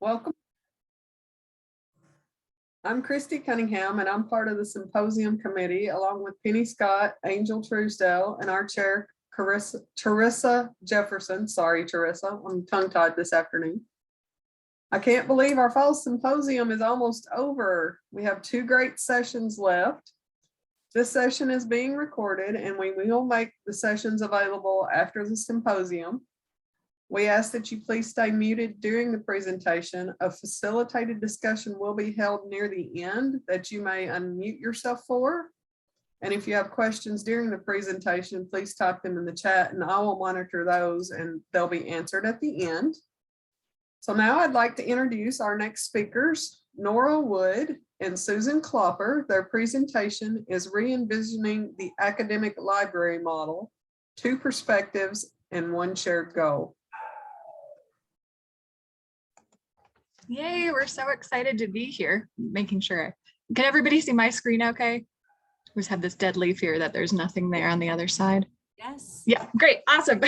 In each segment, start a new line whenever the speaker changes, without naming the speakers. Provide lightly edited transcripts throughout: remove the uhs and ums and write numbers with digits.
Welcome. I'm Christy Cunningham, and I'm part of the Symposium Committee, along with Penny Scott, Angel Truesdale, and our chair, Teresa Jefferson. Sorry, Teresa, I'm tongue-tied this afternoon. I can't believe our fall symposium is almost over. We have 2 great sessions left. This session is being recorded, and we will make the sessions available after the symposium. We ask that you please stay muted during the presentation. A facilitated discussion will be held near the end that you may unmute yourself for. And if you have questions during the presentation, please type them in the chat and I will monitor those and they'll be answered at the end. So now I'd like to introduce our next speakers, Nora Wood and Susan Klopper. Their presentation is Re-envisioning the Academic Library Model, 2 Perspectives and 1 Shared Goal.
Yay, we're so excited to be here. Making sure. Can everybody see my screen okay? We just have this deadly fear that there's nothing there on the other side.
Yes.
Yeah, great, awesome.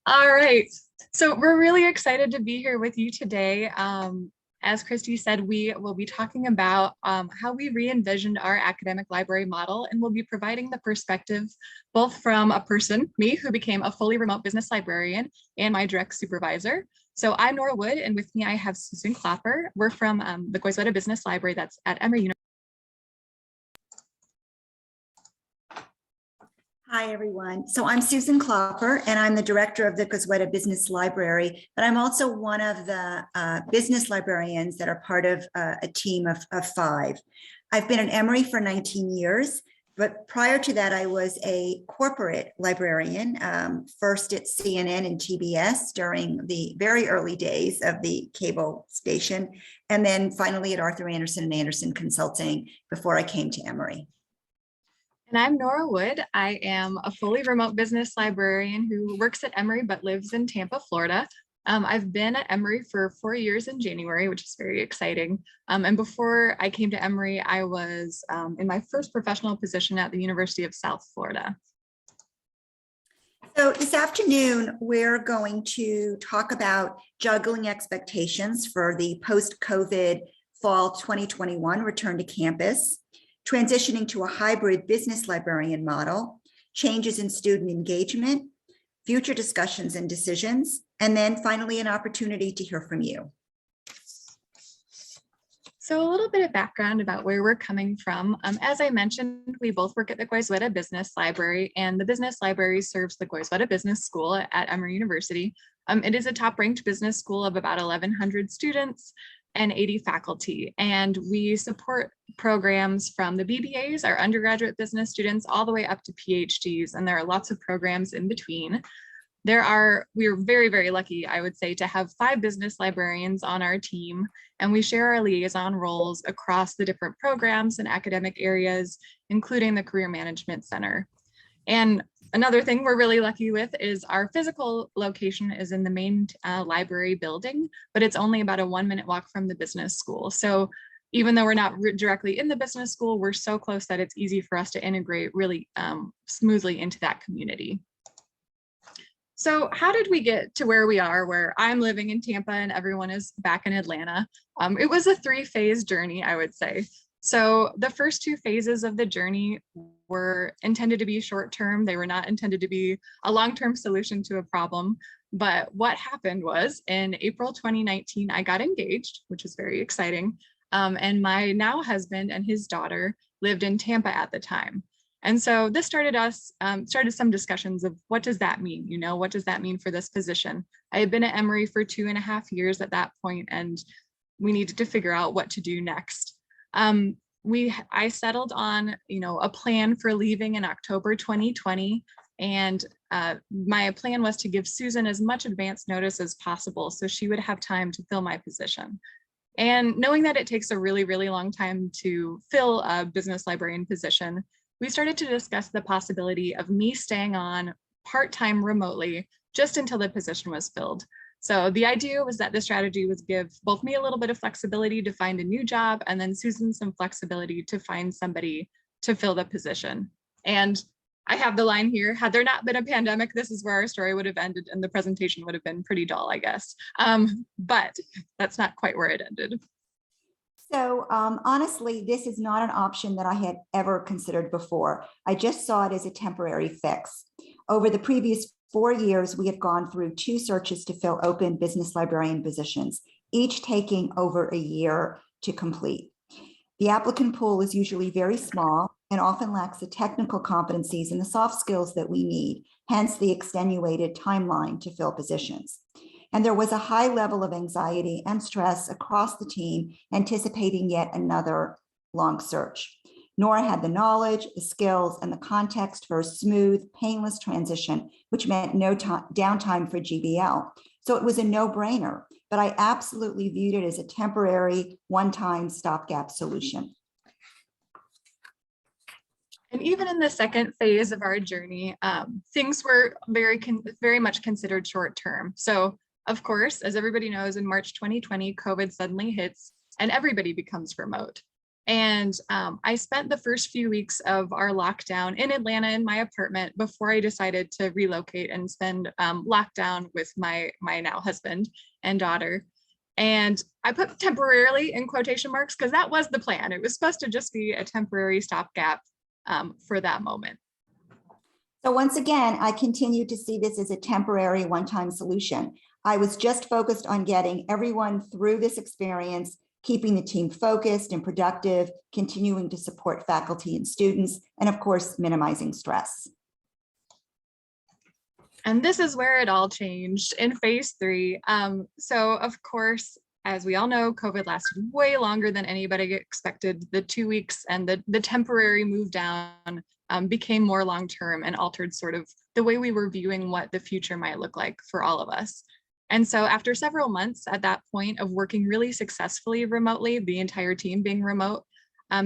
All right, so we're really excited to be here with you today. As Christy said, we will be talking about how we re-envisioned our academic library model, and we'll be providing the perspective both from a person, me, who became a fully remote business librarian, and my direct supervisor. So I'm Nora Wood, and with me I have Susan Klopper. We're from the Goizueta Business Library that's at Emory University.
Hi, everyone. So I'm Susan Klopper, and I'm the director of the Goizueta Business Library, but I'm also one of the business librarians that are part of a team of 5. I've been at Emory for 19 years, but prior to that, I was a corporate librarian, first at CNN and TBS during the very early days of the cable station, and then finally at Arthur Andersen and Andersen Consulting before I came to Emory.
And I'm Nora Wood. I am a fully remote business librarian who works at Emory but lives in Tampa, Florida. I've been at Emory for 4 years in January, which is very exciting. And before I came to Emory, I was in my first professional position at the University of South Florida.
So this afternoon, we're going to talk about juggling expectations for the post-COVID fall 2021 return to campus, transitioning to a hybrid business librarian model, changes in student engagement, future discussions and decisions, and then finally an opportunity to hear from you.
So a little bit of background about where we're coming from. As I mentioned, we both work at the Goizueta Business Library, and the business library serves the Goizueta Business School at Emory University. It is a top-ranked business school of about 1,100 students and 80 faculty, and we support programs from the BBAs, our undergraduate business students, all the way up to PhDs, and there are lots of programs in between. We are very, very lucky, I would say, to have 5 business librarians on our team, and we share our liaison roles across the different programs and academic areas, including the Career Management Center. And another thing we're really lucky with is our physical location is in the main library building, but it's only about a 1-minute walk from the business school. So even though we're not directly in the business school, we're so close that it's easy for us to integrate really smoothly into that community. So how did we get to where we are, where I'm living in Tampa and everyone is back in Atlanta? It was a 3-phase journey, I would say. So the first 2 phases of the journey were intended to be short-term. They were not intended to be a long-term solution to a problem. But what happened was in April 2019, I got engaged, which is very exciting. And my now husband and his daughter lived in Tampa at the time. And so this started some discussions of what does that mean? You know, what does that mean for this position? I had been at Emory for 2.5 years at that point, and we needed to figure out what to do next. I settled on, a plan for leaving in October 2020. And my plan was to give Susan as much advance notice as possible so she would have time to fill my position. And knowing that it takes a really, really long time to fill a business librarian position, we started to discuss the possibility of me staying on part-time remotely just until the position was filled. So the idea was that the strategy was give both me a little bit of flexibility to find a new job, and then Susan some flexibility to find somebody to fill the position. And I have the line here. Had there not been a pandemic, this is where our story would have ended and the presentation would have been pretty dull, I guess. But that's not quite where it ended.
So honestly, this is not an option that I had ever considered before. I just saw it as a temporary fix. Over the previous 4 years, we have gone through 2 searches to fill open business librarian positions, each taking over a year to complete. The applicant pool is usually very small and often lacks the technical competencies and the soft skills that we need, hence the extenuated timeline to fill positions. And there was a high level of anxiety and stress across the team, anticipating yet another long search. Nora had the knowledge, the skills, and the context for a smooth, painless transition, which meant no downtime for GBL. So it was a no-brainer, but I absolutely viewed it as a temporary, one-time stopgap solution.
And even in the second phase of our journey, things were very much considered short-term. So of course, as everybody knows, in March 2020, COVID suddenly hits and everybody becomes remote. And I spent the first few weeks of our lockdown in Atlanta in my apartment before I decided to relocate and spend lockdown with my now husband and daughter. And I put temporarily in quotation marks because that was the plan. It was supposed to just be a temporary stopgap for that moment.
So once again, I continue to see this as a temporary one-time solution. I was just focused on getting everyone through this experience, keeping the team focused and productive, continuing to support faculty and students, and of course, minimizing stress.
And this is where it all changed in phase 3. So of course, as we all know, COVID lasted way longer than anybody expected. The 2 weeks and the temporary move down became more long-term and altered sort of the way we were viewing what the future might look like for all of us. And so after several months at that point of working really successfully remotely, the entire team being remote,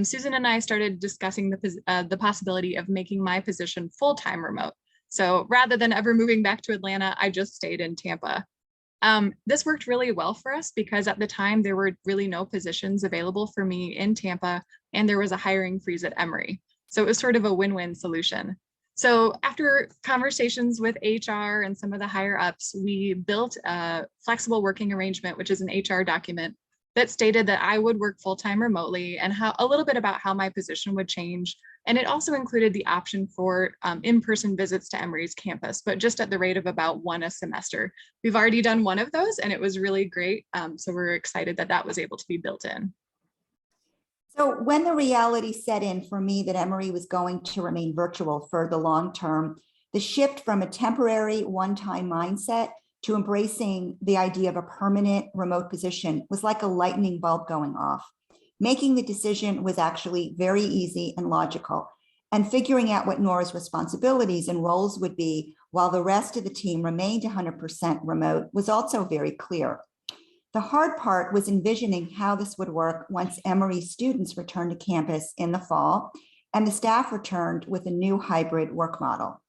Susan and I started discussing the possibility of making my position full-time remote. So rather than ever moving back to Atlanta, I just stayed in Tampa. This worked really well for us because at the time there were really no positions available for me in Tampa and there was a hiring freeze at Emory. So it was sort of a win-win solution. So after conversations with HR and some of the higher ups, we built a flexible working arrangement, which is an HR document that stated that I would work full-time remotely and a little bit about how my position would change. And it also included the option for in-person visits to Emory's campus, but just at the rate of about 1 a semester. We've already done one of those and it was really great. So we're excited that that was able to be built in.
So when the reality set in for me that Emory was going to remain virtual for the long term, the shift from a temporary one-time mindset to embracing the idea of a permanent remote position was like a lightning bulb going off. Making the decision was actually very easy and logical, and figuring out what Nora's responsibilities and roles would be while the rest of the team remained 100% remote was also very clear. The hard part was envisioning how this would work once Emory students returned to campus in the fall and the staff returned with a new hybrid work model.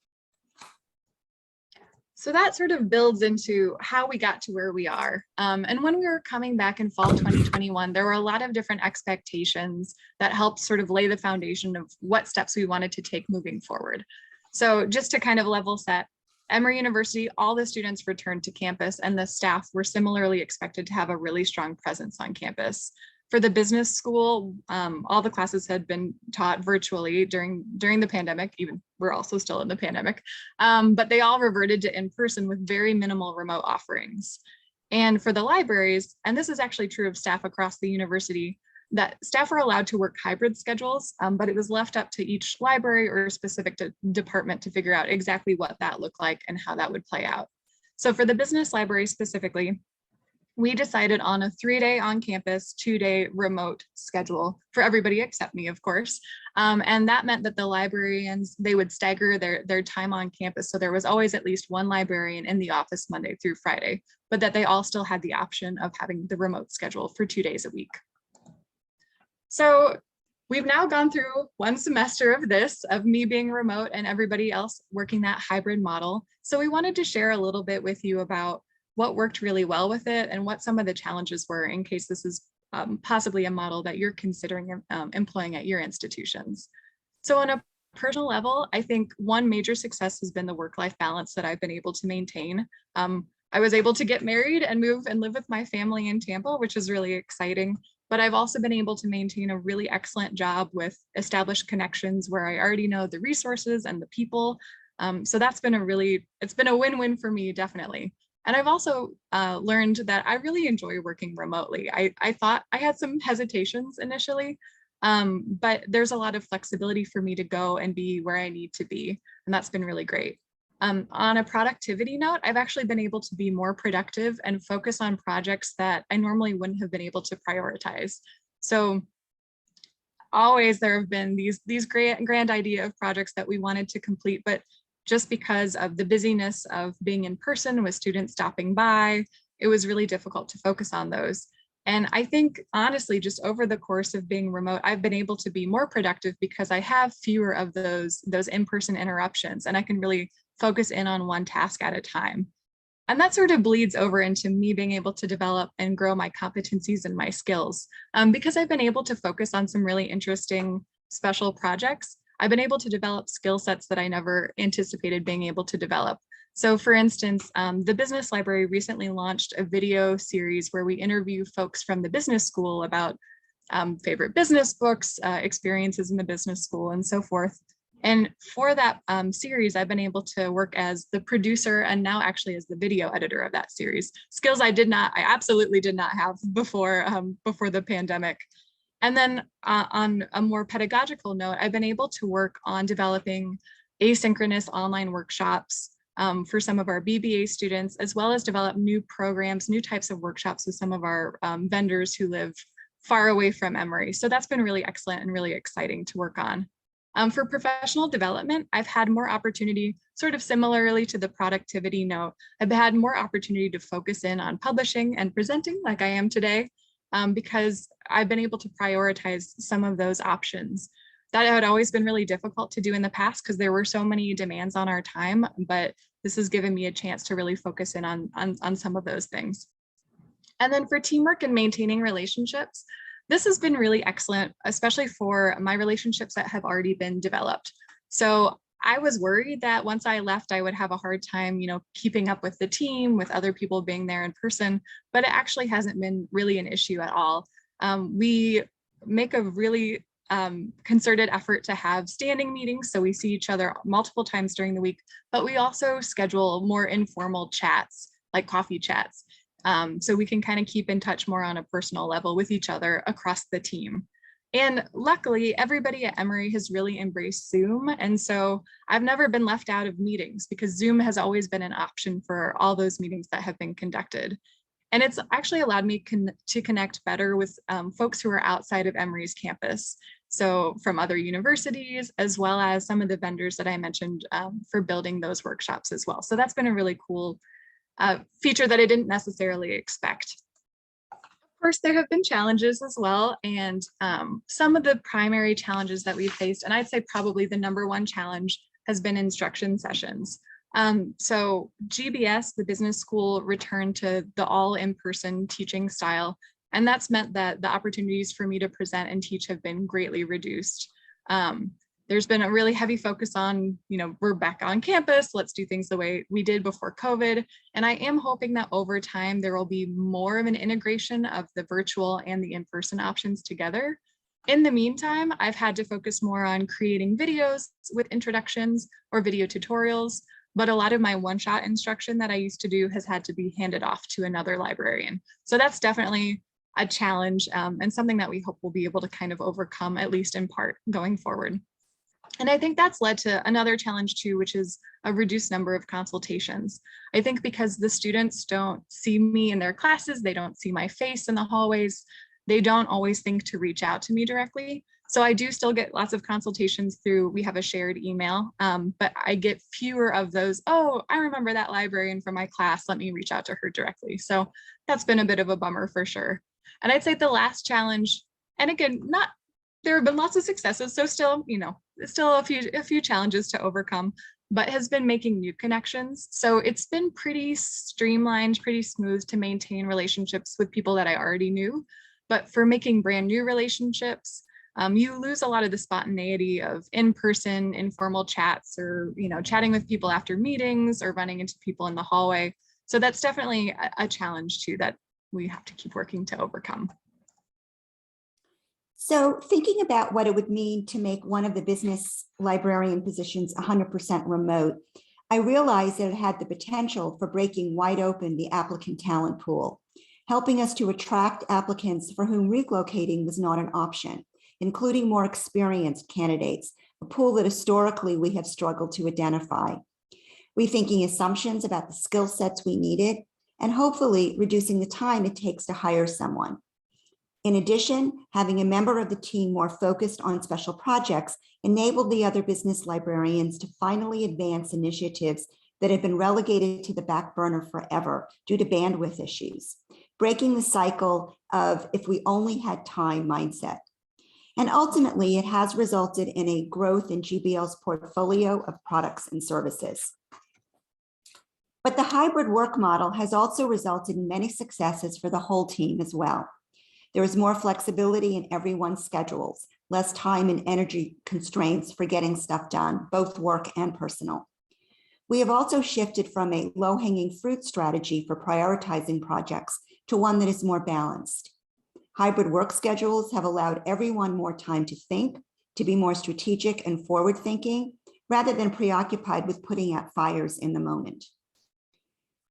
So that sort of builds into how we got to where we are. And when we were coming back in fall 2021, there were a lot of different expectations that helped sort of lay the foundation of what steps we wanted to take moving forward. So just to kind of level set, Emory University, all the students returned to campus and the staff were similarly expected to have a really strong presence on campus. For the business school, all the classes had been taught virtually during the pandemic, even we're also still in the pandemic, but they all reverted to in-person with very minimal remote offerings. And for the libraries, and this is actually true of staff across the university, that staff are allowed to work hybrid schedules, but it was left up to each library or specific department to figure out exactly what that looked like and how that would play out. So for the business library specifically, we decided on a 3-day on-campus, 2-day remote schedule for everybody except me, of course. And that meant that the librarians, they would stagger their time on campus. So there was always at least one librarian in the office Monday through Friday, but that they all still had the option of having the remote schedule for 2 days a week. So we've now gone through 1 semester of this, of me being remote and everybody else working that hybrid model. So we wanted to share a little bit with you about what worked really well with it and what some of the challenges were in case this is possibly a model that you're considering employing at your institutions. So on a personal level, I think one major success has been the work-life balance that I've been able to maintain. I was able to get married and move and live with my family in Tampa, which is really exciting. But I've also been able to maintain a really excellent job with established connections where I already know the resources and the people. So that's been it's been a win-win for me, definitely. And I've also learned that I really enjoy working remotely. I thought I had some hesitations initially, but there's a lot of flexibility for me to go and be where I need to be. And that's been really great. On a productivity note, I've actually been able to be more productive and focus on projects that I normally wouldn't have been able to prioritize. So always there have been these grand idea of projects that we wanted to complete, but just because of the busyness of being in person with students stopping by, it was really difficult to focus on those. And I think, honestly, just over the course of being remote, I've been able to be more productive because I have fewer of those in-person interruptions, and I can really focus in on one task at a time. And that sort of bleeds over into me being able to develop and grow my competencies and my skills. Because I've been able to focus on some really interesting special projects, I've been able to develop skill sets that I never anticipated being able to develop. So for instance, the Business Library recently launched a video series where we interview folks from the business school about favorite business books, experiences in the business school, and so forth. And for that series, I've been able to work as the producer and now actually as the video editor of that series. Skills I absolutely did not have before the pandemic. And then on a more pedagogical note, I've been able to work on developing asynchronous online workshops for some of our BBA students, as well as develop new programs, new types of workshops with some of our vendors who live far away from Emory. So that's been really excellent and really exciting to work on. For professional development, I've had more opportunity, sort of similarly to the productivity note, I've had more opportunity to focus in on publishing and presenting like I am today, because I've been able to prioritize some of those options. That had always been really difficult to do in the past because there were so many demands on our time, but this has given me a chance to really focus in on some of those things. And then for teamwork and maintaining relationships, this has been really excellent, especially for my relationships that have already been developed. So I was worried that once I left, I would have a hard time, keeping up with the team, with other people being there in person, but it actually hasn't been really an issue at all. We make a really concerted effort to have standing meetings, so we see each other multiple times during the week, but we also schedule more informal chats, like coffee chats. So we can kind of keep in touch more on a personal level with each other across the team. And luckily, everybody at Emory has really embraced Zoom. And so I've never been left out of meetings because Zoom has always been an option for all those meetings that have been conducted. And it's actually allowed me to connect better with folks who are outside of Emory's campus. So from other universities, as well as some of the vendors that I mentioned for building those workshops as well. So that's been a really cool feature that I didn't necessarily expect. Of course, there have been challenges as well, and some of the primary challenges that we've faced, and I'd say probably the number one challenge has been instruction sessions. So GBS, the business school, returned to the all in-person teaching style, and that's meant that the opportunities for me to present and teach have been greatly reduced. There's been a really heavy focus on, we're back on campus, let's do things the way we did before COVID. And I am hoping that over time, there will be more of an integration of the virtual and the in-person options together. In the meantime, I've had to focus more on creating videos with introductions or video tutorials, but a lot of my one-shot instruction that I used to do has had to be handed off to another librarian. So that's definitely a challenge and something that we hope we'll be able to kind of overcome, at least in part, going forward. And I think that's led to another challenge too, which is a reduced number of consultations. I think because the students don't see me in their classes, they don't see my face in the hallways, they don't always think to reach out to me directly. So I do still get lots of consultations through, we have a shared email, but I get fewer of those, oh, I remember that librarian from my class, let me reach out to her directly. So that's been a bit of a bummer for sure. And I'd say the last challenge, and again, there have been lots of successes, so still, still a few challenges to overcome, but has been making new connections. So it's been pretty streamlined, pretty smooth to maintain relationships with people that I already knew. But for making brand new relationships, you lose a lot of the spontaneity of in-person informal chats, or chatting with people after meetings or running into people in the hallway. So that's definitely a challenge too that we have to keep working to overcome.
So thinking about what it would mean to make one of the business librarian positions 100% remote, I realized that it had the potential for breaking wide open the applicant talent pool, helping us to attract applicants for whom relocating was not an option, including more experienced candidates, a pool that historically we have struggled to identify. Rethinking assumptions about the skill sets we needed, and hopefully reducing the time it takes to hire someone. In addition, having a member of the team more focused on special projects enabled the other business librarians to finally advance initiatives that had been relegated to the back burner forever due to bandwidth issues, breaking the cycle of if we only had time mindset. And ultimately, it has resulted in a growth in GBL's portfolio of products and services. But the hybrid work model has also resulted in many successes for the whole team as well. There is more flexibility in everyone's schedules, less time and energy constraints for getting stuff done, both work and personal. We have also shifted from a low-hanging fruit strategy for prioritizing projects to one that is more balanced. Hybrid work schedules have allowed everyone more time to think, to be more strategic and forward-thinking, rather than preoccupied with putting out fires in the moment.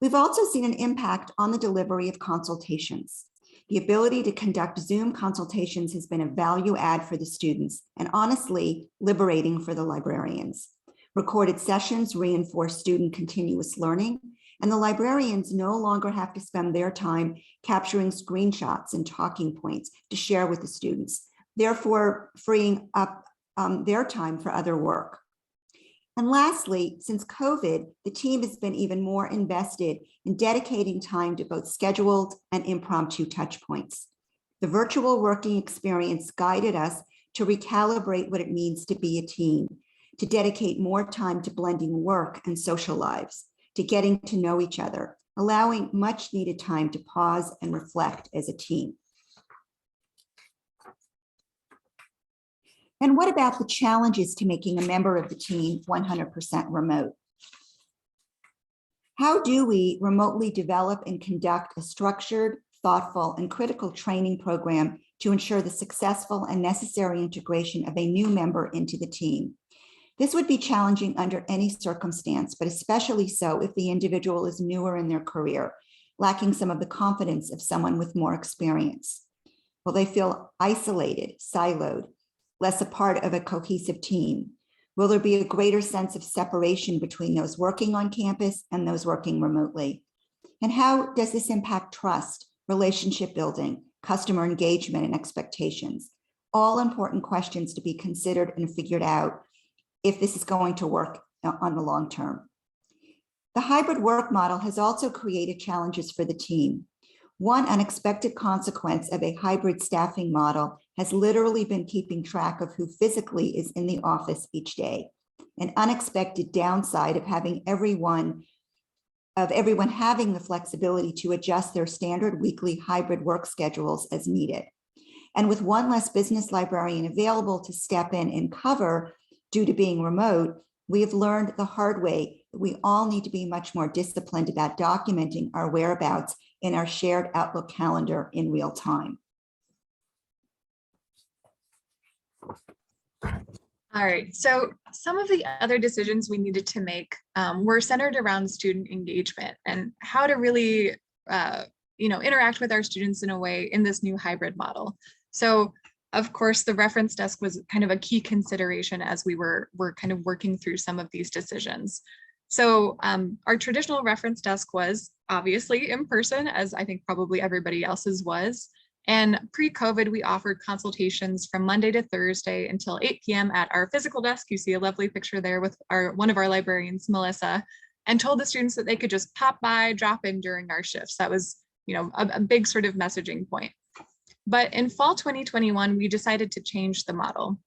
We've also seen an impact on the delivery of consultations. The ability to conduct Zoom consultations has been a value add for the students and honestly liberating for the librarians. Recorded sessions reinforce student continuous learning, and the librarians no longer have to spend their time capturing screenshots and talking points to share with the students, therefore freeing up their time for other work. And lastly, since COVID, the team has been even more invested in dedicating time to both scheduled and impromptu touch points. The virtual working experience guided us to recalibrate what it means to be a team, to dedicate more time to blending work and social lives, to getting to know each other, allowing much needed time to pause and reflect as a team. And what about the challenges to making a member of the team 100% remote? How do we remotely develop and conduct a structured, thoughtful, and critical training program to ensure the successful and necessary integration of a new member into the team? This would be challenging under any circumstance, but especially so if the individual is newer in their career, lacking some of the confidence of someone with more experience. Will they feel isolated, siloed, less a part of a cohesive team? Will there be a greater sense of separation between those working on campus and those working remotely? And how does this impact trust, relationship building, customer engagement, and expectations? All important questions to be considered and figured out if this is going to work on the long term. The hybrid work model has also created challenges for the team. One unexpected consequence of a hybrid staffing model has literally been keeping track of who physically is in the office each day. An unexpected downside of everyone having the flexibility to adjust their standard weekly hybrid work schedules as needed. And with one less business librarian available to step in and cover due to being remote, we have learned the hard way that we all need to be much more disciplined about documenting our whereabouts in our shared Outlook calendar in real time.
All right, so some of the other decisions we needed to make were centered around student engagement and how to really interact with our students in a way in this new hybrid model. So of course, the reference desk was kind of a key consideration as we were kind of working through some of these decisions. So our traditional reference desk was obviously in person, as I think probably everybody else's was. And pre-COVID, we offered consultations from Monday to Thursday until 8 p.m. at our physical desk. You see a lovely picture there with one of our librarians, Melissa, and told the students that they could just pop by, drop in during our shifts. That was, a big sort of messaging point. But in fall 2021, we decided to change the model.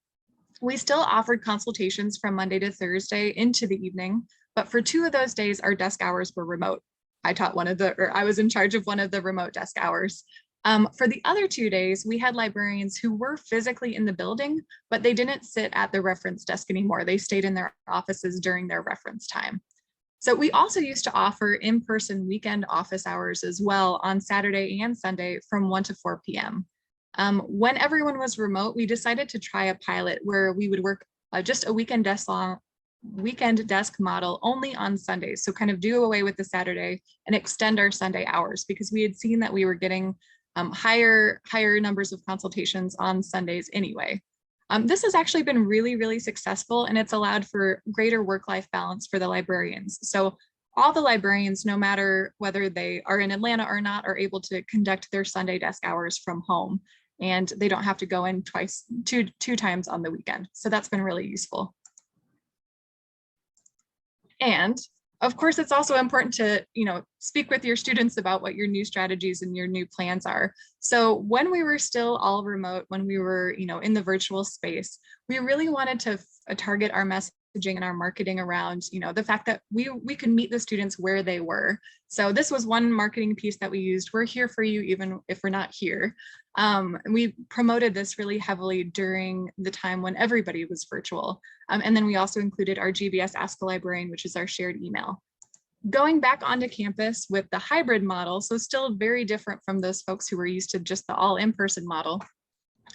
We still offered consultations from Monday to Thursday into the evening, but for 2 of those days, our desk hours were remote. I was in charge of one of the remote desk hours. For the other 2 days, we had librarians who were physically in the building, but they didn't sit at the reference desk anymore. They stayed in their offices during their reference time. So we also used to offer in-person weekend office hours as well on Saturday and Sunday from 1 to 4 p.m. When everyone was remote, we decided to try a pilot where we would work just a weekend desk model only on Sundays. So kind of do away with the Saturday and extend our Sunday hours, because we had seen that we were getting higher numbers of consultations on Sundays anyway. This has actually been really, really successful, and it's allowed for greater work-life balance for the librarians. So all the librarians, no matter whether they are in Atlanta or not, are able to conduct their Sunday desk hours from home, and they don't have to go in two times on the weekend. So that's been really useful. And of course, it's also important to, speak with your students about what your new strategies and your new plans are. So when we were still all remote, when we were, in the virtual space, we really wanted to target our messaging and our marketing around, the fact that we could meet the students where they were. So this was one marketing piece that we used. We're here for you, even if we're not here. We promoted this really heavily during the time when everybody was virtual. And then we also included our GBS Ask a Librarian, which is our shared email. Going back onto campus with the hybrid model, so still very different from those folks who were used to just the all in-person model,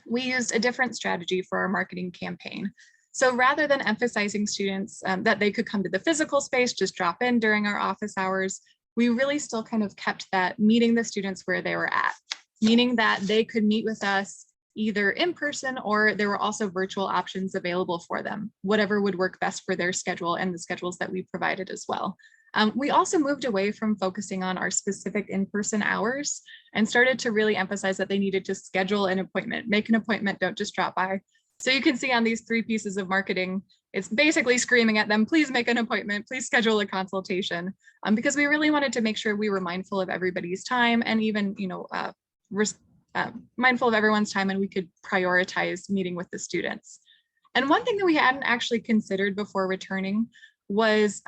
we used a different strategy for our marketing campaign. So rather than emphasizing students that they could come to the physical space, just drop in during our office hours, we really still kind of kept that meeting the students where they were at, meaning that they could meet with us either in person, or there were also virtual options available for them, whatever would work best for their schedule and the schedules that we provided as well. We also moved away from focusing on our specific in-person hours and started to really emphasize that they needed to schedule an appointment, make an appointment, don't just drop by. So you can see on these 3 pieces of marketing, it's basically screaming at them, please make an appointment, please schedule a consultation, because we really wanted to make sure we were mindful of everybody's time, and even, mindful of everyone's time, and we could prioritize meeting with the students. And one thing that we hadn't actually considered before returning was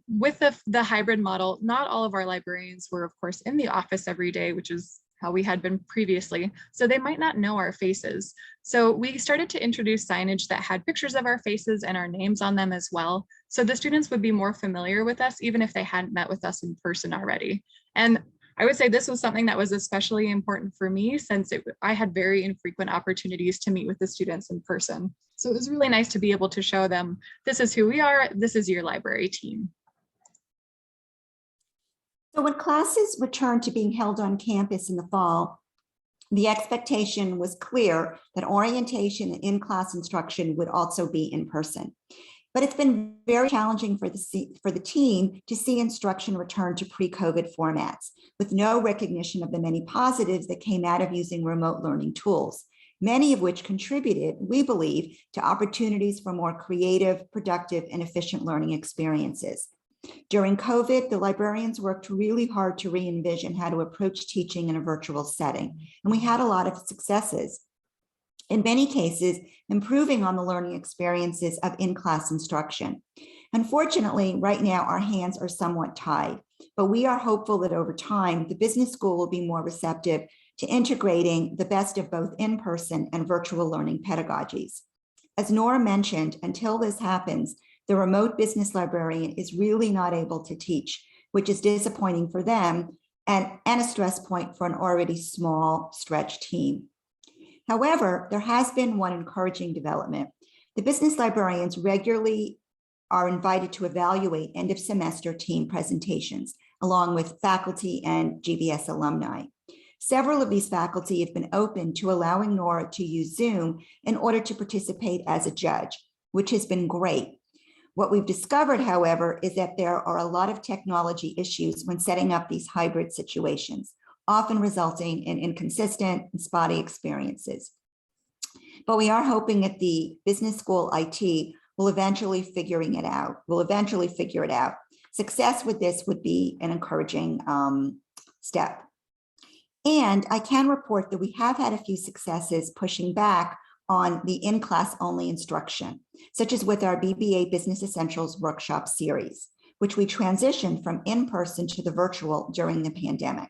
with the hybrid model, not all of our librarians were, of course, in the office every day, which is how we had been previously. So they might not know our faces. So we started to introduce signage that had pictures of our faces and our names on them as well. So the students would be more familiar with us, even if they hadn't met with us in person already. And I would say this was something that was especially important for me, since I had very infrequent opportunities to meet with the students in person. So it was really nice to be able to show them, this is who we are, this is your library team.
So when classes returned to being held on campus in the fall, the expectation was clear that orientation and in-class instruction would also be in person. But it's been very challenging for the team to see instruction return to pre-COVID formats, with no recognition of the many positives that came out of using remote learning tools, many of which contributed, we believe, to opportunities for more creative, productive, and efficient learning experiences. During COVID, the librarians worked really hard to re-envision how to approach teaching in a virtual setting, and we had a lot of successes. In many cases, improving on the learning experiences of in-class instruction. Unfortunately, right now, our hands are somewhat tied, but we are hopeful that over time, the business school will be more receptive to integrating the best of both in-person and virtual learning pedagogies. As Nora mentioned, until this happens, the remote business librarian is really not able to teach, which is disappointing for them and a stress point for an already small, stretched team. However, there has been one encouraging development. The business librarians regularly are invited to evaluate end of semester team presentations, along with faculty and GBS alumni. Several of these faculty have been open to allowing Nora to use Zoom in order to participate as a judge, which has been great. What we've discovered, however, is that there are a lot of technology issues when setting up these hybrid situations, often resulting in inconsistent and spotty experiences. But we are hoping that the business school IT will eventually figure it out. Success with this would be an encouraging step. And I can report that we have had a few successes pushing back on the in-class only instruction, such as with our BBA Business Essentials workshop series, which we transitioned from in-person to the virtual during the pandemic.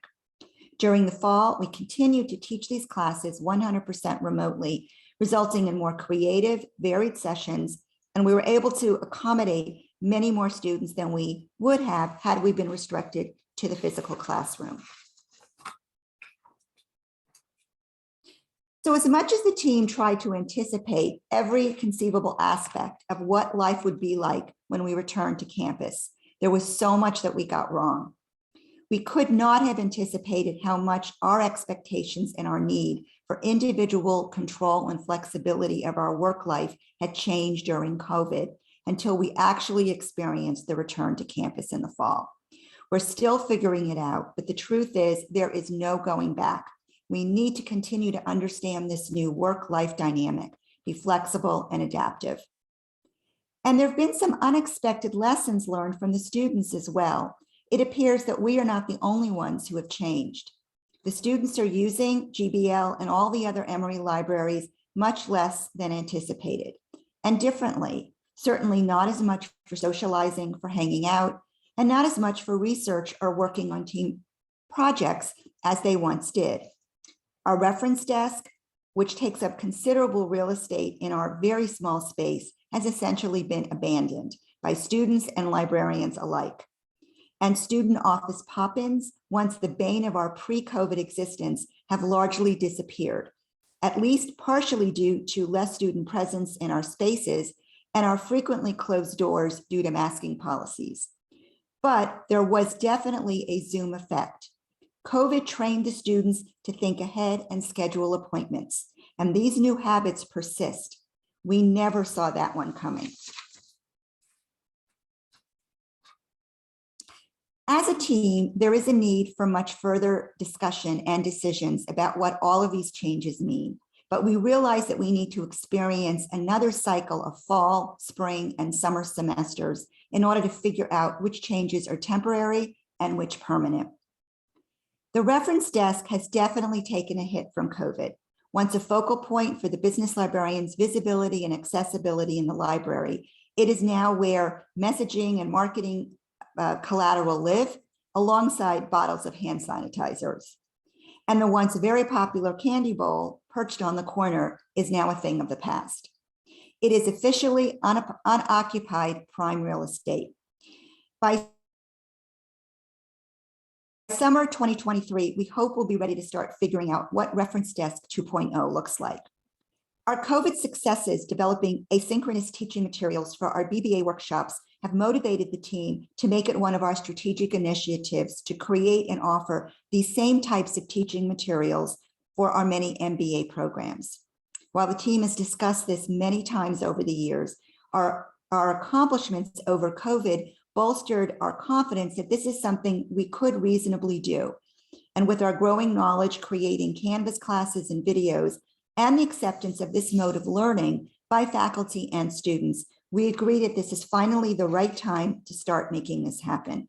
During the fall, we continued to teach these classes 100% remotely, resulting in more creative, varied sessions, and we were able to accommodate many more students than we would have had we been restricted to the physical classroom. So as much as the team tried to anticipate every conceivable aspect of what life would be like when we returned to campus, there was so much that we got wrong. We could not have anticipated how much our expectations and our need for individual control and flexibility of our work life had changed during COVID until we actually experienced the return to campus in the fall. We're still figuring it out, but the truth is there is no going back. We need to continue to understand this new work-life dynamic, be flexible and adaptive. And there have been some unexpected lessons learned from the students as well. It appears that we are not the only ones who have changed. The students are using GBL and all the other Emory libraries much less than anticipated and differently, certainly not as much for socializing, for hanging out, and not as much for research or working on team projects as they once did. Our reference desk, which takes up considerable real estate in our very small space, has essentially been abandoned by students and librarians alike. And student office pop-ins, once the bane of our pre-COVID existence, have largely disappeared, at least partially due to less student presence in our spaces and our frequently closed doors due to masking policies. But there was definitely a Zoom effect. COVID trained the students to think ahead and schedule appointments, and these new habits persist. We never saw that one coming. As a team, there is a need for much further discussion and decisions about what all of these changes mean, but we realize that we need to experience another cycle of fall, spring, and summer semesters in order to figure out which changes are temporary and which permanent. The reference desk has definitely taken a hit from COVID. Once a focal point for the business librarians' visibility and accessibility in the library, it is now where messaging and marketing collateral live, alongside bottles of hand sanitizers. And the once very popular candy bowl perched on the corner is now a thing of the past. It is officially unoccupied prime real estate. By summer 2023, we hope we'll be ready to start figuring out what Reference Desk 2.0 looks like. Our COVID successes developing asynchronous teaching materials for our BBA workshops have motivated the team to make it one of our strategic initiatives to create and offer these same types of teaching materials for our many MBA programs. While the team has discussed this many times over the years, our accomplishments over COVID bolstered our confidence that this is something we could reasonably do. And with our growing knowledge creating Canvas classes and videos and the acceptance of this mode of learning by faculty and students, we agree that this is finally the right time to start making this happen.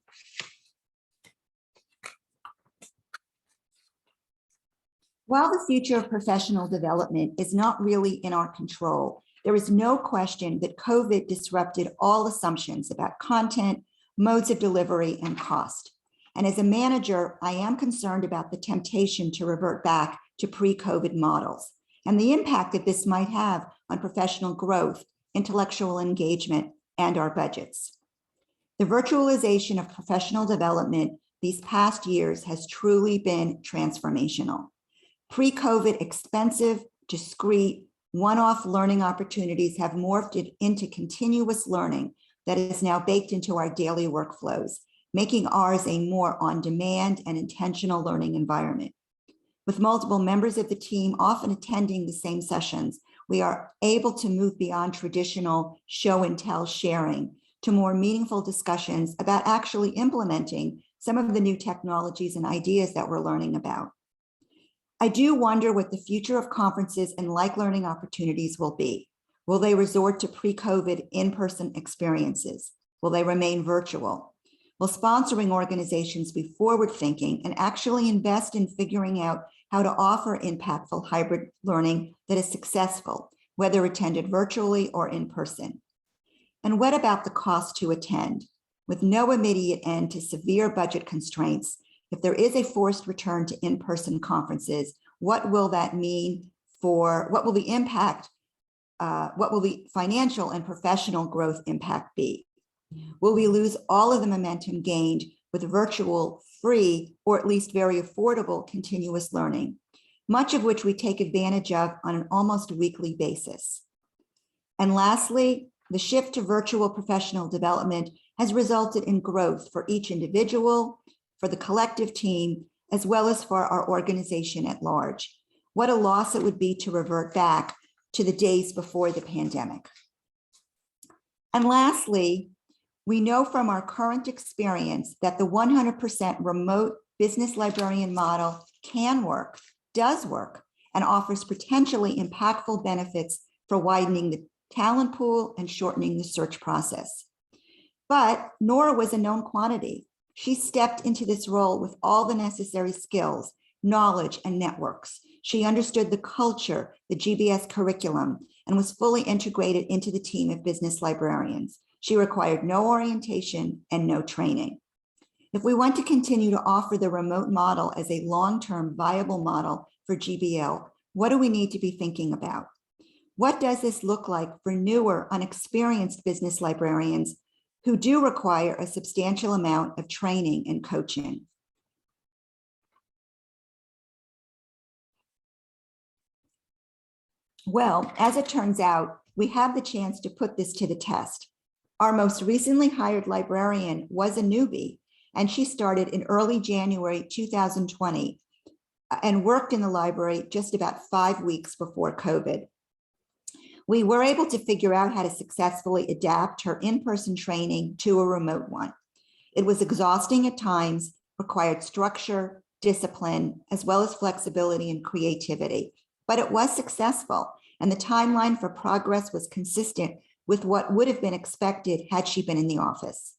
While the future of professional development is not really in our control, there is no question that COVID disrupted all assumptions about content, modes of delivery, and cost. And as a manager, I am concerned about the temptation to revert back to pre-COVID models and the impact that this might have on professional growth, intellectual engagement, and our budgets. The virtualization of professional development these past years has truly been transformational. Pre-COVID expensive, discrete, one-off learning opportunities have morphed into continuous learning that is now baked into our daily workflows, making ours a more on-demand and intentional learning environment. With multiple members of the team often attending the same sessions, we are able to move beyond traditional show and tell sharing to more meaningful discussions about actually implementing some of the new technologies and ideas that we're learning about. I do wonder what the future of conferences and like learning opportunities will be. Will they resort to pre-COVID in-person experiences? Will they remain virtual? Will sponsoring organizations be forward-thinking and actually invest in figuring out how to offer impactful hybrid learning that is successful, whether attended virtually or in person? And what about the cost to attend? With no immediate end to severe budget constraints, If there is a forced return to in-person conferences, what will that mean for, what will the impact, what will the financial and professional growth impact be? Will we lose all of the momentum gained with virtual, free, or at least very affordable continuous learning, much of which we take advantage of on an almost weekly basis? And lastly, the shift to virtual professional development has resulted in growth for each individual, for the collective team, as well as for our organization at large. What a loss it would be to revert back to the days before the pandemic. And lastly, we know from our current experience that the 100% remote business librarian model can work, does work, and offers potentially impactful benefits for widening the talent pool and shortening the search process. But Nora was a known quantity. She stepped into this role with all the necessary skills, knowledge, and networks. She understood the culture, the GBS curriculum, and was fully integrated into the team of business librarians. She required no orientation and no training. If we want to continue to offer the remote model as a long-term viable model for GBL, what do we need to be thinking about? What does this look like for newer, unexperienced business librarians who do require a substantial amount of training and coaching? Well, as it turns out, we have the chance to put this to the test. Our most recently hired librarian was a newbie, and she started in early January 2020 and worked in the library just about 5 weeks before COVID. We were able to figure out how to successfully adapt her in-person training to a remote one. It was exhausting at times, required structure, discipline, as well as flexibility and creativity, but it was successful, and the timeline for progress was consistent with what would have been expected had she been in the office.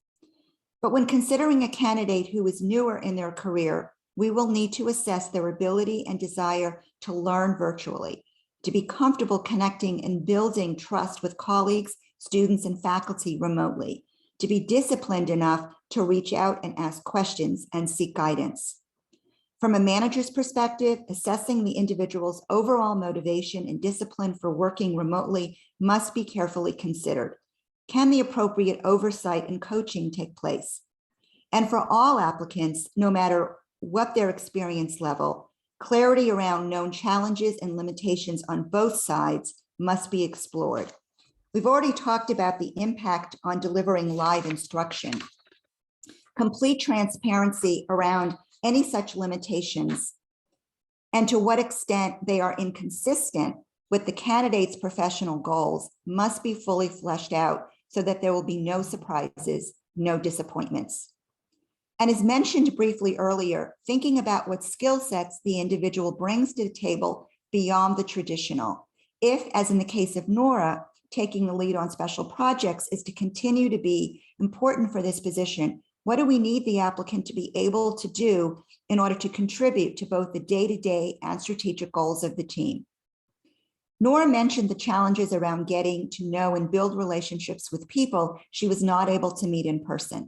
But when considering a candidate who is newer in their career, we will need to assess their ability and desire to learn virtually, to be comfortable connecting and building trust with colleagues, students, and faculty remotely, to be disciplined enough to reach out and ask questions and seek guidance. From a manager's perspective, assessing the individual's overall motivation and discipline for working remotely must be carefully considered. Can the appropriate oversight and coaching take place? And for all applicants, no matter what their experience level, clarity around known challenges and limitations on both sides must be explored. We've already talked about the impact on delivering live instruction. Complete transparency around any such limitations and to what extent they are inconsistent with the candidate's professional goals must be fully fleshed out so that there will be no surprises, no disappointments. And as mentioned briefly earlier, thinking about what skill sets the individual brings to the table beyond the traditional. If, as in the case of Nora, taking the lead on special projects is to continue to be important for this position, what do we need the applicant to be able to do in order to contribute to both the day-to-day and strategic goals of the team? Nora mentioned the challenges around getting to know and build relationships with people she was not able to meet in person,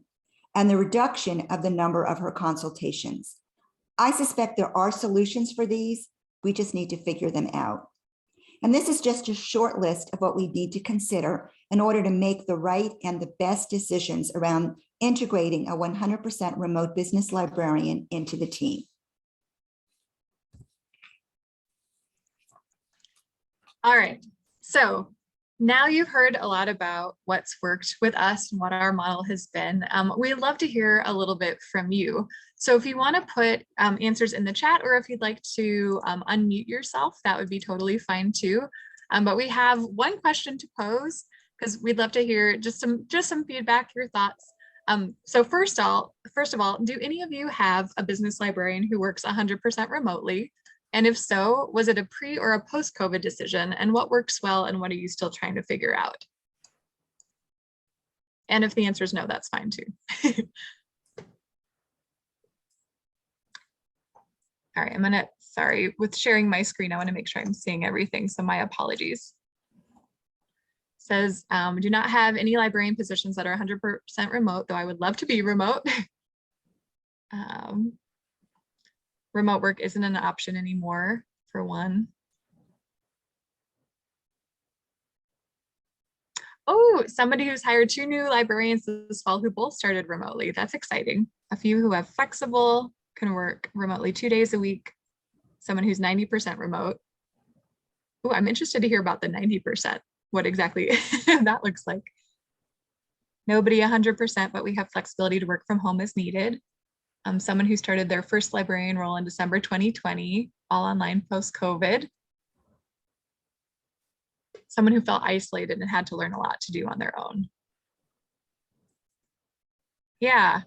and the reduction of the number of her consultations. I suspect there are solutions for these. We just need to figure them out. And this is just a short list of what we need to consider in order to make the right and the best decisions around integrating a 100% remote business librarian into the team.
All right, so now you've heard a lot about what's worked with us and what our model has been. We'd love to hear a little bit from you. So if you want to put answers in the chat, or if you'd like to unmute yourself, that would be totally fine too. But we have one question to pose because we'd love to hear just some feedback, your thoughts. So first of all, do any of you have a business librarian who works 100% remotely? And if so, was it a pre or a post-COVID decision? And what works well and what are you still trying to figure out? And if the answer is no, that's fine too. All right, sorry, with sharing my screen, I want to make sure I'm seeing everything. So my apologies. Says, do not have any librarian positions that are 100% remote, though I would love to be remote. remote work isn't an option anymore, for one. Oh, somebody who's hired 2 new librarians this fall who both started remotely. That's exciting. A few who have flexible, can work remotely 2 days a week. Someone who's 90% remote. Oh, I'm interested to hear about the 90%, what exactly that looks like. Nobody 100%, but we have flexibility to work from home as needed. Someone who started their first librarian role in December 2020, all online post-COVID. Someone who felt isolated and had to learn a lot to do on their own. Yeah,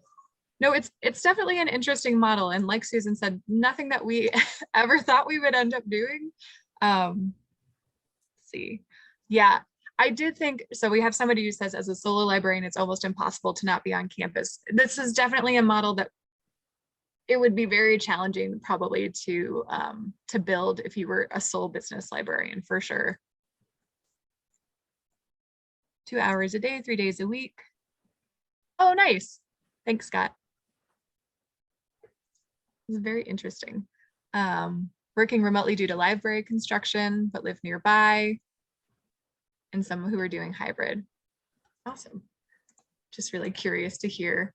no, it's definitely an interesting model. And like Susan said, nothing that we ever thought we would end up doing. Let's see, yeah, I did think, so we have somebody who says as a solo librarian, it's almost impossible to not be on campus. This is definitely a model that it would be very challenging probably to build if you were a sole business librarian, for sure. 2 hours a day, 3 days a week. Oh, nice. Thanks, Scott. This is very interesting. Working remotely due to library construction, but live nearby. And some who are doing hybrid. Awesome. Just really curious to hear.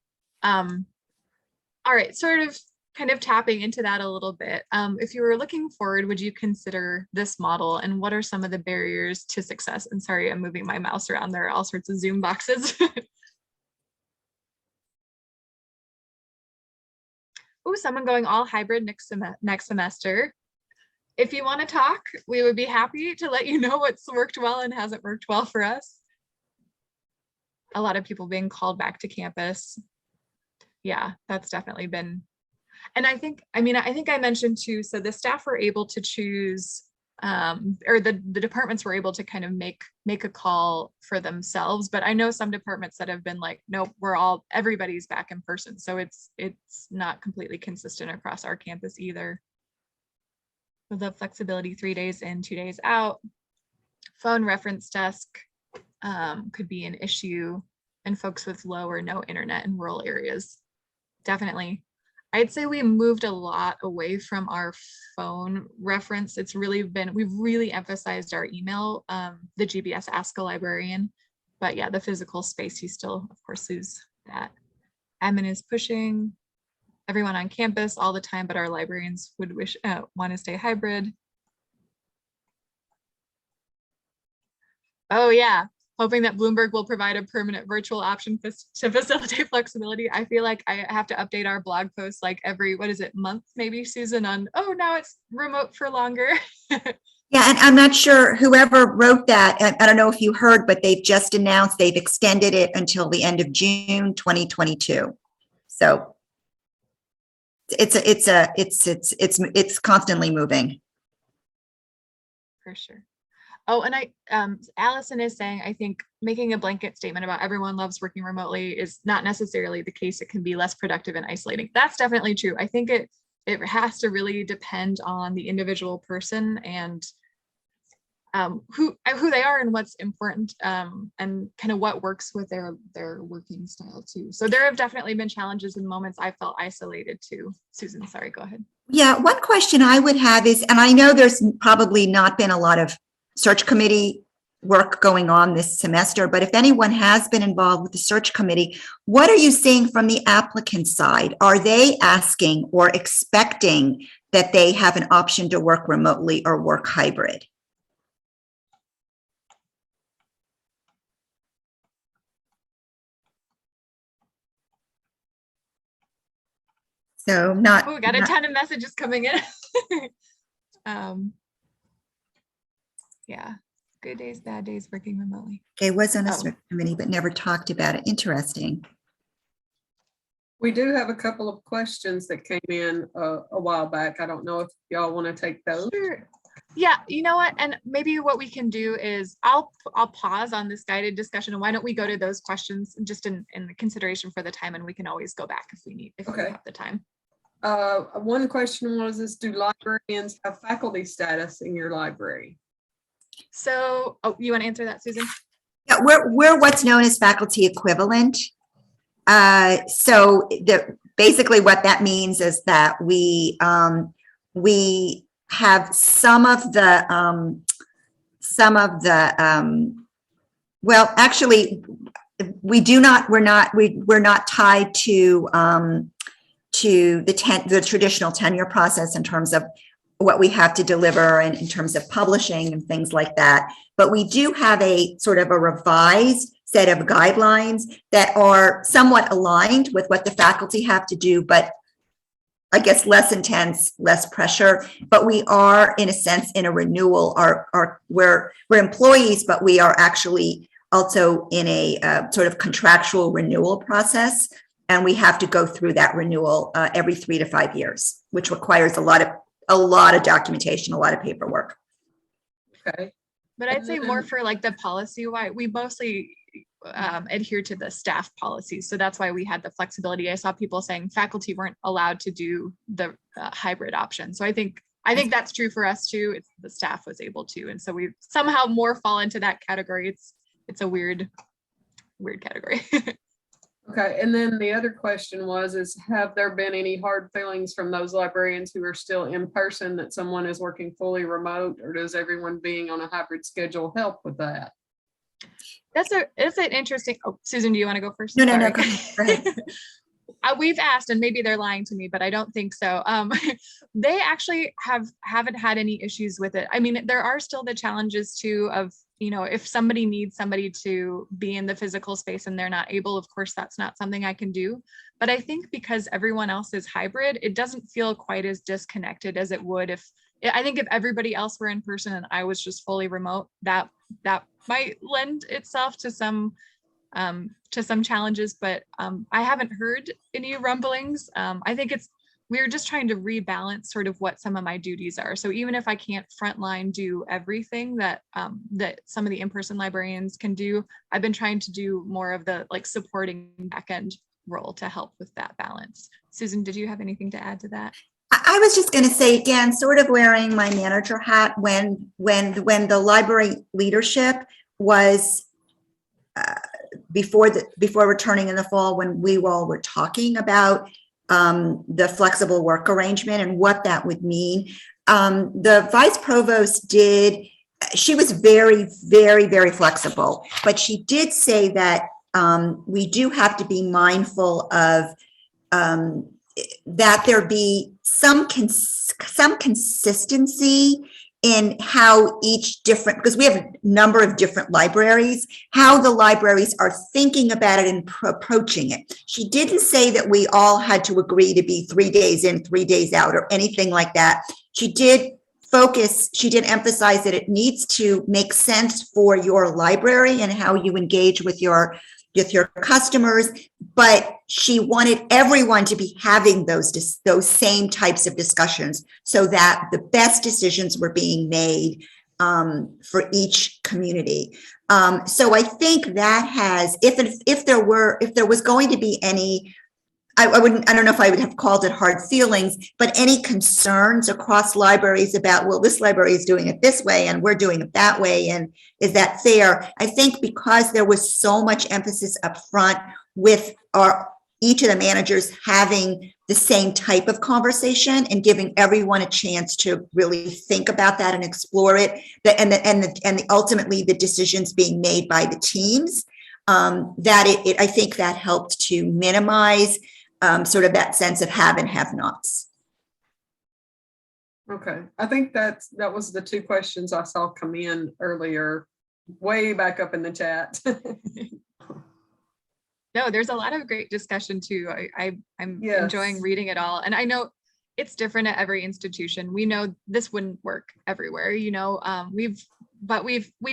All right, sort of kind of tapping into that a little bit. If you were looking forward, would you consider this model, and what are some of the barriers to success? And sorry, I'm moving my mouse around. There are all sorts of Zoom boxes. Oh, someone going all hybrid next semester. If you want to talk, we would be happy to let you know what's worked well and hasn't worked well for us. A lot of people being called back to campus. Yeah, that's definitely been. And I think I mentioned too, so the staff were able to choose, or the departments were able to kind of make a call for themselves. But I know some departments that have been like, nope, everybody's back in person. So it's not completely consistent across our campus either. With the flexibility, 3 days in, 2 days out. Phone reference desk could be an issue, and folks with low or no internet in rural areas. Definitely. I'd say we moved a lot away from our phone reference. It's really been, we've really emphasized our email, the GBS Ask a Librarian, but yeah, the physical space, you still of course lose that. Admin is pushing everyone on campus all the time, but our librarians would want to stay hybrid. Oh yeah, hoping that Bloomberg will provide a permanent virtual option to facilitate flexibility. I feel like I have to update our blog posts like every, what is it, month maybe, Susan, on, oh, now it's remote for longer.
Yeah, and I'm not sure whoever wrote that, I don't know if you heard, but they've just announced they've extended it until the end of June 2022. So it's constantly moving.
For sure. Oh, and Allison is saying, I think making a blanket statement about everyone loves working remotely is not necessarily the case. It can be less productive and isolating. That's definitely true. I think it has to really depend on the individual person and who they are and what's important, and kind of what works with their working style too. So there have definitely been challenges and moments I felt isolated too. Susan, sorry, go ahead.
Yeah, one question I would have is, and I know there's probably not been a lot of search committee work going on this semester, but if anyone has been involved with the search committee, what are you seeing from the applicant side? Are they asking or expecting that they have an option to work remotely or work hybrid? So not.
Oh, we got a ton of messages coming in. Yeah, good days, bad days working remotely.
Okay, was on a search committee, but never talked about it. Interesting.
We do have a couple of questions that came in a while back. I don't know if y'all want to take those.
Sure. Yeah, you know what? And maybe what we can do is I'll pause on this guided discussion, and why don't we go to those questions just in consideration for the time, and we can always go back if we need, if we have the time.
One question was, do librarians have faculty status in your library?
So, you want to answer that, Susan?
Yeah, we're what's known as faculty equivalent. So basically what that means is that we have some of the well, actually, we're not tied to the traditional tenure process in terms of what we have to deliver and in terms of publishing and things like that. But we do have a sort of a revised set of guidelines that are somewhat aligned with what the faculty have to do, but I guess less intense, less pressure. But we are, in a sense, in a renewal. We're employees, but we are actually also in a sort of contractual renewal process, and we have to go through that renewal every 3 to 5 years, which requires a lot of documentation, a lot of paperwork.
Okay.
But I'd say more for like the policy why we mostly adhere to the staff policies. So that's why we had the flexibility. I saw people saying faculty weren't allowed to do the hybrid option. So I think that's true for us too. It's the staff was able to, and so we somehow more fall into that category. It's a weird category.
Okay, and then the other question is have there been any hard feelings from those librarians who are still in person that someone is working fully remote, or does everyone being on a hybrid schedule help with that?
It's an interesting. Oh, Susan, do you want to go first?
No, go ahead.
We've asked, and maybe they're lying to me, but I don't think so. They actually haven't had any issues with it. I mean, there are still the challenges too of, if somebody needs somebody to be in the physical space and they're not able, of course, that's not something I can do. But I think because everyone else is hybrid, it doesn't feel quite as disconnected as it would if everybody else were in person and I was just fully remote, that might lend itself to some challenges, but I haven't heard any rumblings. I think we're just trying to rebalance sort of what some of my duties are. So even if I can't frontline do everything that some of the in-person librarians can do, I've been trying to do more of the like supporting backend role to help with that balance. Susan, did you have anything to add to that?
I was just going to say, again, sort of wearing my manager hat, when the library leadership was before returning in the fall, when we all were talking about the flexible work arrangement and what that would mean, the vice provost she was very, very, very flexible, but she did say that we do have to be mindful of that there be some consistency in how because we have a number of different libraries, how the libraries are thinking about it and approaching it. She didn't say that we all had to agree to be 3 days in, 3 days out, or anything like that. She did emphasize that it needs to make sense for your library and how you engage with your customers, but she wanted everyone to be having those same types of discussions so that the best decisions were being made for each community. So I think that has, if there was going to be any, I don't know if I would have called it hard feelings, but any concerns across libraries about, well, this library is doing it this way and we're doing it that way, and is that fair? I think because there was so much emphasis up front with each of the managers having the same type of conversation and giving everyone a chance to really think about that and explore it, and ultimately the decisions being made by the teams, I think that helped to minimize sort of that sense of have and have nots.
Okay, I think that was the two questions I saw come in earlier, way back up in the chat.
No, there's a lot of great discussion too. I'm enjoying reading it all, and I know it's different at every institution. We know this wouldn't work everywhere, we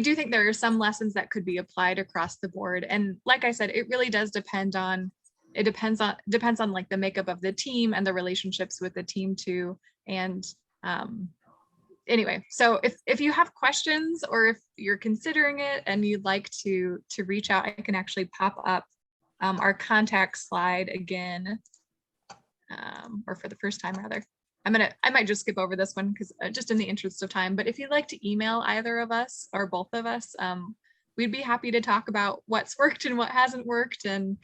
do think there are some lessons that could be applied across the board, and like I said, it really does depends on like the makeup of the team and the relationships with the team too. And anyway, so if you have questions or if you're considering it and you'd like to reach out, I can actually pop up our contact slide again, or for the first time rather. I might just skip over this one because just in the interest of time, but if you'd like to email either of us or both of us, we'd be happy to talk about what's worked and what hasn't worked, and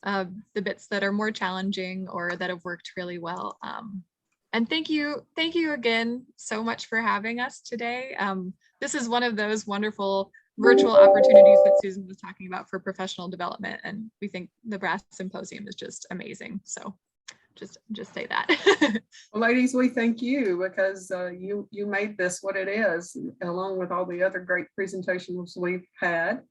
the bits that are more challenging or that have worked really well. And thank you again so much for having us today. This is one of those wonderful virtual opportunities that Susan was talking about for professional development, and we think the Brass Symposium is just amazing. So just say that.
Well, ladies, we thank you because you made this what it is, along with all the other great presentations we've had.